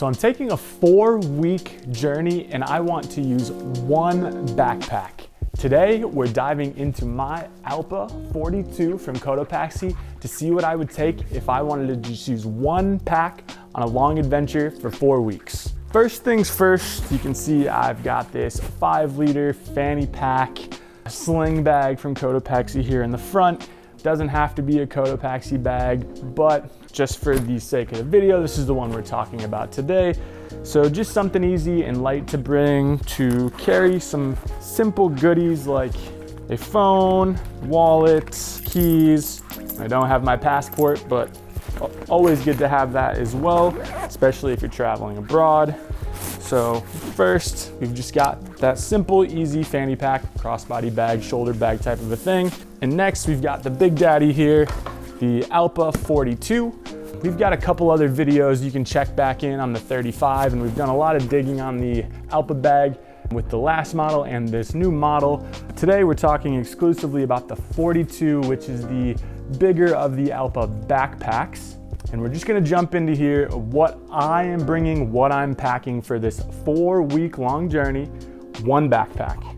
So I'm taking a 4-week journey and I want to use one backpack. Today, we're diving into my Allpa 42 from Cotopaxi to see what I would take if I wanted to just use one pack on a long adventure for 4 weeks. First things first, you can see I've got this 5-liter Fanny pack sling bag from Cotopaxi here in the front. Doesn't have to be a Cotopaxi bag, but just for the sake of the video, this is the one we're talking about today. So just something easy and light to bring to carry some simple goodies like a phone, wallet, keys. I don't have my passport, but always good to have that as well, especially if you're traveling abroad. So first, we've just got that simple, easy fanny pack, crossbody bag, shoulder bag type of a thing. And next, we've got the big daddy here, the Allpa 42. We've got a couple other videos you can check back in on the 35, and we've done a lot of digging on the Allpa bag with the last model and this new model. Today, we're talking exclusively about the 42, which is the bigger of the Allpa backpacks. And we're just gonna jump into here what I am bringing, what I'm packing for this 4-week long journey, one backpack.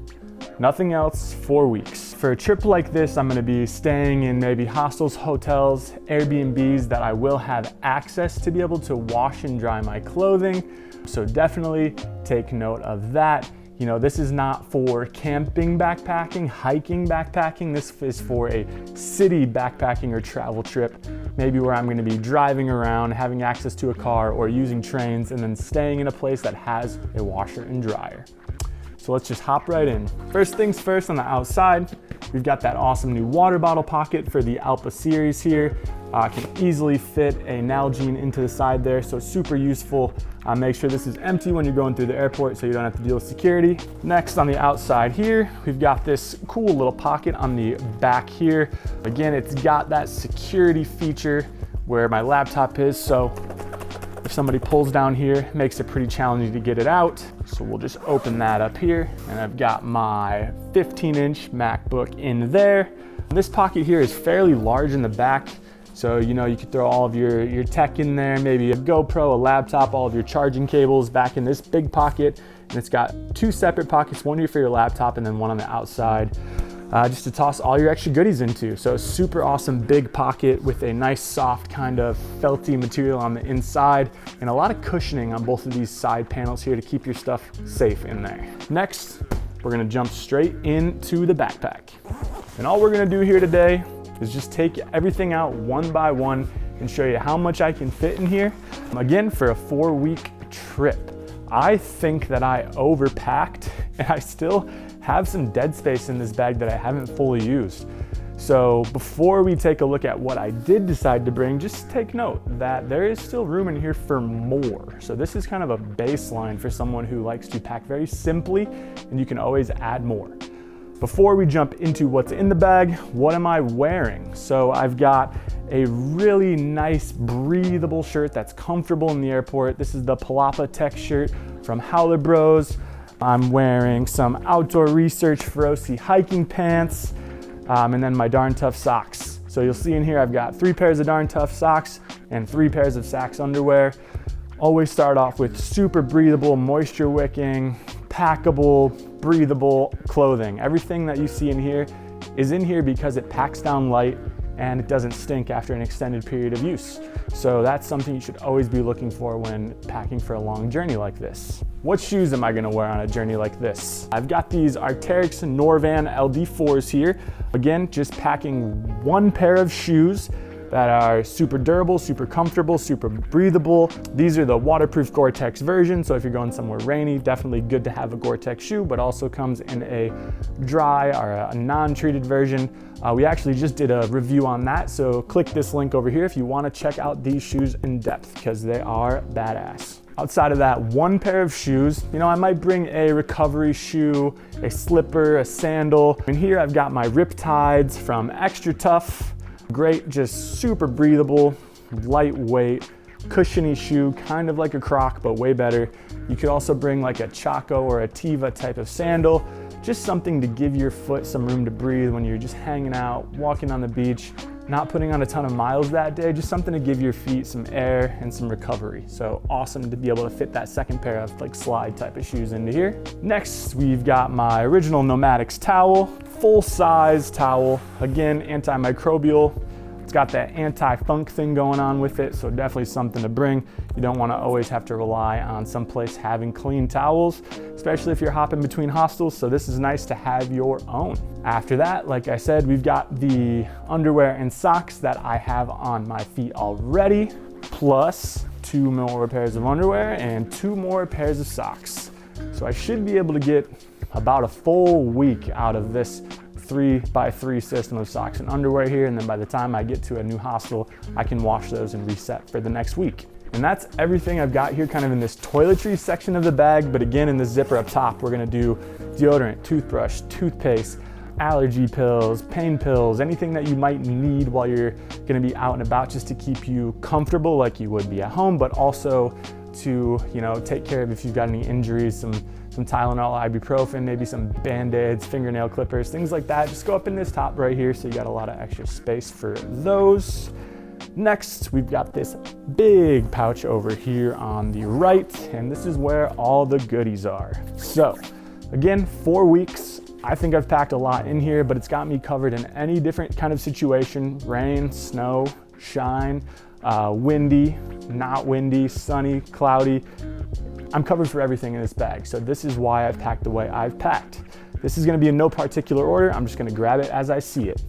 Nothing else, 4 weeks. For a trip like this, I'm gonna be staying in maybe hostels, hotels, Airbnbs that I will have access to be able to wash and dry my clothing. So definitely take note of that. You know, this is not for camping backpacking, hiking backpacking. This is for a city backpacking or travel trip, maybe where I'm gonna be driving around, having access to a car or using trains, and then staying in a place that has a washer and dryer. So let's just hop right in. First things first, on the outside, we've got that awesome new water bottle pocket for the Allpa series here. Can easily fit a Nalgene into the side there, so super useful. Make sure this is empty when you're going through the airport so you don't have to deal with security. Next, on the outside here, we've got this cool little pocket on the back here. Again, it's got that security feature where my laptop is, so if somebody pulls down here, it makes it pretty challenging to get it out. So we'll just open that up here, and I've got my 15-inch MacBook in there. This pocket here is fairly large in the back. So, you know, you could throw all of your tech in there, maybe a GoPro, a laptop, all of your charging cables back in this big pocket. And it's got 2 separate pockets, one here for your laptop and then one on the outside, just to toss all your extra goodies into. So super awesome big pocket with a nice soft kind of felty material on the inside and a lot of cushioning on both of these side panels here to keep your stuff safe in there. Next, we're gonna jump straight into the backpack. And all we're gonna do here today is just take everything out one by one and show you how much I can fit in here. Again, for a 4-week trip. I think that I overpacked and I still have some dead space in this bag that I haven't fully used. So before we take a look at what I did decide to bring, just take note that there is still room in here for more. So this is kind of a baseline for someone who likes to pack very simply, and you can always add more. Before we jump into what's in the bag, what am I wearing? So I've got a really nice breathable shirt that's comfortable in the airport. This is the Palapa Tech shirt from Howler Bros. I'm wearing some Outdoor Research Feroci hiking pants, and then my Darn Tough socks. So you'll see in here I've got 3 pairs of Darn Tough socks and 3 pairs of Sax underwear. Always start off with super breathable, moisture wicking, packable, breathable clothing. Everything that you see in here is in here because it packs down light and it doesn't stink after an extended period of use. So that's something you should always be looking for when packing for a long journey like this. What shoes am I gonna wear on a journey like this? I've got these Arc'teryx Norvan LD4s here. Again, just packing one pair of shoes that are super durable, super comfortable, super breathable. These are the waterproof Gore-Tex version, so if you're going somewhere rainy, definitely good to have a Gore-Tex shoe, but also comes in a dry or a non-treated version. We actually just did a review on that, so click this link over here if you wanna check out these shoes in depth, because they are badass. Outside of that one pair of shoes, you know, I might bring a recovery shoe, a slipper, a sandal. And here I've got my Riptides from Extra Tough. Great, just super breathable, lightweight, cushiony shoe, kind of like a Croc, but way better. You could also bring like a Chaco or a Tiva type of sandal, just something to give your foot some room to breathe when you're just hanging out, walking on the beach, not putting on a ton of miles that day, just something to give your feet some air and some recovery. So awesome to be able to fit that second pair of like slide type of shoes into here. Next, we've got my original Nomadics towel, full size towel. Again, antimicrobial. It's got that anti-funk thing going on with it, so definitely something to bring. You don't want to always have to rely on someplace having clean towels, especially if you're hopping between hostels, so this is nice to have your own. After that, like I said, we've got the underwear and socks that I have on my feet already, plus 2 more pairs of underwear and 2 more pairs of socks. So I should be able to get about a full week out of this 3x3 system of socks and underwear here, and then by the time I get to a new hostel, I can wash those and reset for the next week. And that's everything I've got here kind of in this toiletries section of the bag, but again, in the zipper up top, we're gonna do deodorant, toothbrush, toothpaste, allergy pills, pain pills, anything that you might need while you're gonna be out and about, just to keep you comfortable like you would be at home, but also to, you know, take care of if you've got any injuries, some Tylenol, ibuprofen, maybe some Band-Aids, fingernail clippers, things like that. Just go up in this top right here, so you got a lot of extra space for those. Next, we've got this big pouch over here on the right, and this is where all the goodies are. So again, 4 weeks. I think I've packed a lot in here, but it's got me covered in any different kind of situation: rain, snow, shine, windy, not windy, sunny, cloudy. I'm covered for everything in this bag. So this is why I've packed the way I've packed. This is gonna be in no particular order. I'm just gonna grab it as I see it.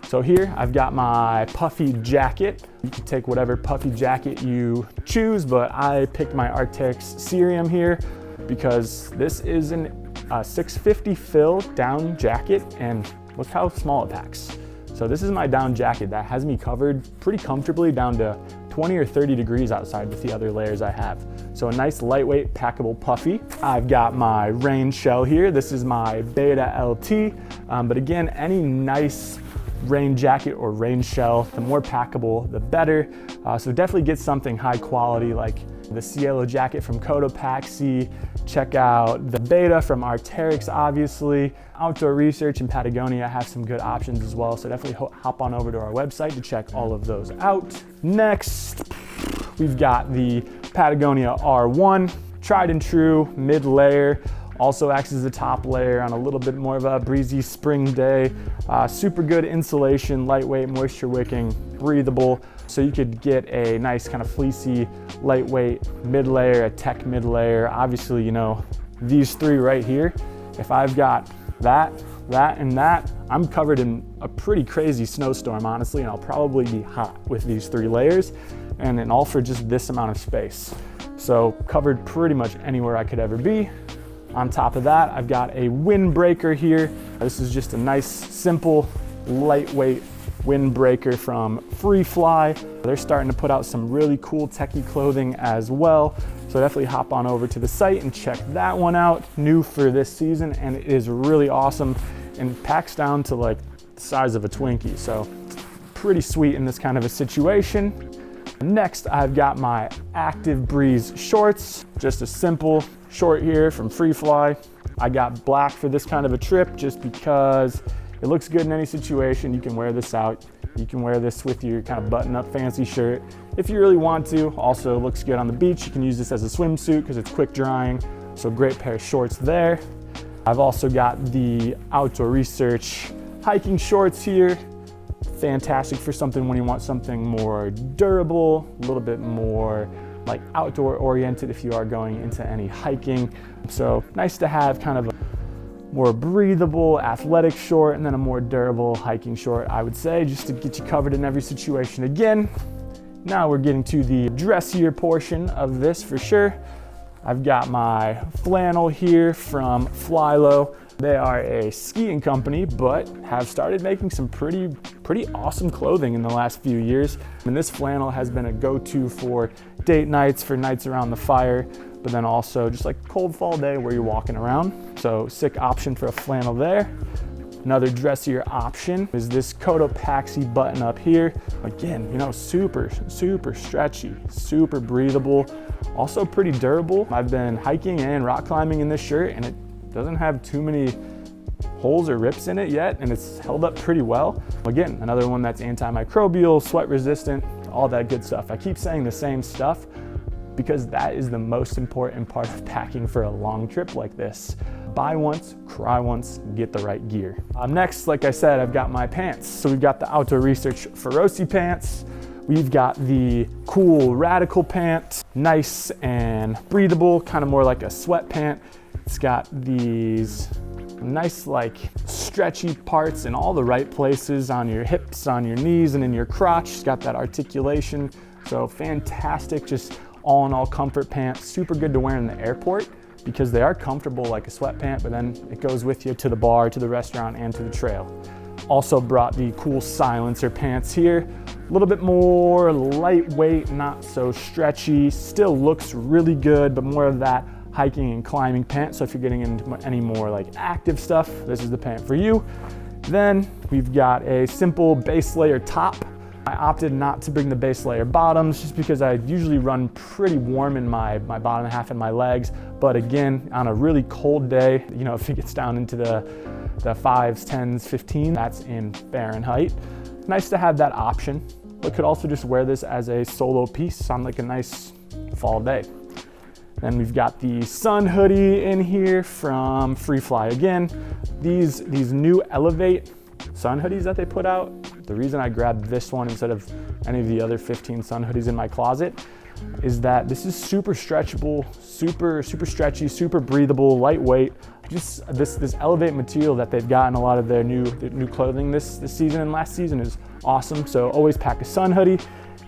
So here I've got my puffy jacket. You can take whatever puffy jacket you choose, but I picked my Arc'teryx Cerium here because this is a 650 fill down jacket, and look how small it packs. So this is my down jacket that has me covered pretty comfortably down to 20 or 30 degrees outside with the other layers I have. So a nice lightweight packable puffy. I've got my rain shell here. This is my Beta LT, but again, any nice rain jacket or rain shell, the more packable, the better. So definitely get something high quality like the Cielo jacket from Cotopaxi. Check out the Beta from Arc'teryx, obviously. Outdoor Research and Patagonia have some good options as well, so definitely hop on over to our website to check all of those out. Next, we've got the Patagonia R1, tried and true, mid-layer. Also acts as a top layer on a little bit more of a breezy spring day. Super good insulation, lightweight, moisture wicking, breathable. So you could get a nice kind of fleecy, lightweight mid-layer, a tech mid-layer. Obviously, you know, these three right here, if I've got that, and that, I'm covered in a pretty crazy snowstorm, honestly, and I'll probably be hot with these 3 layers, and then all for just this amount of space. So covered pretty much anywhere I could ever be. On top of that, I've got a windbreaker here. This is just a nice, simple, lightweight windbreaker from Free Fly. They're starting to put out some really cool techie clothing as well. So definitely hop on over to the site and check that one out. New for this season, and it is really awesome and packs down to like the size of a Twinkie. So pretty sweet in this kind of a situation. Next, I've got my Active Breeze shorts, just a simple short here from Free Fly. I got black for this kind of a trip just because it looks good in any situation. You can wear this out. You can wear this with your kind of button-up fancy shirt if you really want to. Also looks good on the beach. You can use this as a swimsuit because it's quick drying. So great pair of shorts there. I've also got the Outdoor Research hiking shorts here. Fantastic for something when you want something more durable, a little bit more like outdoor oriented if you are going into any hiking. So nice to have kind of a more breathable athletic short and then a more durable hiking short, I would say, just to get you covered in every situation. Again, now we're getting to the dressier portion of this for sure. I've got my flannel here from Flylow. They are a skiing company, but have started making some pretty awesome clothing in the last few years. And this flannel has been a go-to for date nights, for nights around the fire, but then also just like cold fall day where you're walking around. So sick option for a flannel there. Another dressier option is this Cotopaxi button up here. Again, you know, super stretchy, super breathable, also pretty durable. I've been hiking and rock climbing in this shirt, and it doesn't have too many holes or rips in it yet, and it's held up pretty well. Again, another one that's antimicrobial, sweat resistant, all that good stuff. I keep saying the same stuff because that is the most important part of packing for a long trip like this. Buy once, cry once, get the right gear. Next, like I said, I've got my pants. So we've got the Outdoor Research Feroci pants. We've got the cool Radical pant, nice and breathable, kind of more like a sweat pant. It's got these nice like stretchy parts in all the right places on your hips, on your knees, and in your crotch. It's got that articulation. So fantastic, just all in all comfort pants. Super good to wear in the airport because they are comfortable like a sweat pant, but then it goes with you to the bar, to the restaurant, and to the trail. Also brought the cool silencer pants here. A little bit more lightweight, not so stretchy, still looks really good, but more of that hiking and climbing pant. So if you're getting into any more like active stuff, this is the pant for you. Then we've got a simple base layer top. I opted not to bring the base layer bottoms just because I usually run pretty warm in my bottom half and my legs. But again, on a really cold day, you know, if it gets down into the 5s, 10s, 15, that's in Fahrenheit. Nice to have that option, but could also just wear this as a solo piece on like a nice fall day. Then we've got the sun hoodie in here from Free Fly. Again, these new Elevate sun hoodies that they put out, the reason I grabbed this one instead of any of the other 15 sun hoodies in my closet is that this is super stretchable, super stretchy, super breathable, lightweight. Just this Elevate material that they've got in a lot of their new clothing this season and last season is awesome. So always pack a sun hoodie.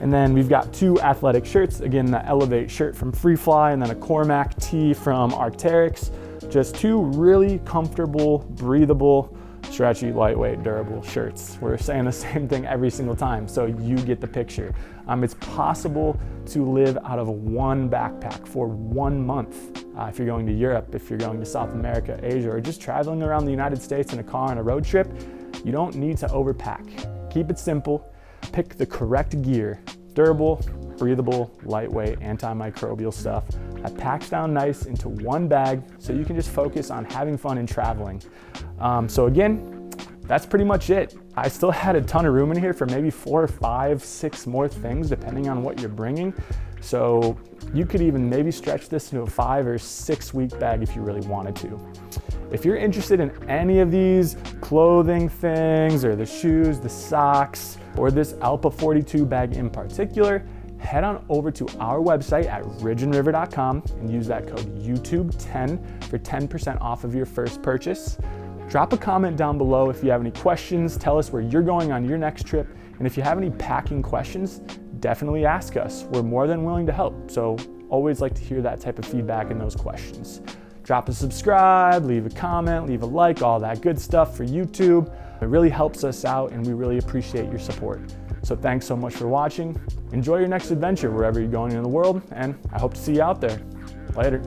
And then we've got two athletic shirts. Again, the Elevate shirt from Free Fly and then a Cormac tee from Arc'teryx. Just two really comfortable, breathable, stretchy, lightweight, durable shirts. We're saying the same thing every single time, so you get the picture. It's possible to live out of one backpack for 1 month. If you're going to Europe, if you're going to South America, Asia, or just traveling around the United States in a car on a road trip, you don't need to overpack. Keep it simple, pick the correct gear, durable, breathable, lightweight, antimicrobial stuff that packs down nice into one bag so you can just focus on having fun and traveling. So again, that's pretty much it. I still had a ton of room in here for maybe 4 or 5, 6 more things depending on what you're bringing. So you could even maybe stretch this into a 5 or 6 week bag if you really wanted to. If you're interested in any of these clothing things or the shoes, the socks, or this Allpa 42 bag in particular, head on over to our website at ridgeandriver.com and use that code YouTube10 for 10% off of your first purchase. Drop a comment down below if you have any questions. Tell us where you're going on your next trip. And if you have any packing questions, definitely ask us. We're more than willing to help. So always like to hear that type of feedback and those questions. Drop a subscribe, leave a comment, leave a like, all that good stuff for YouTube. It really helps us out and we really appreciate your support. So thanks so much for watching. Enjoy your next adventure wherever you're going in the world, and I hope to see you out there. Later.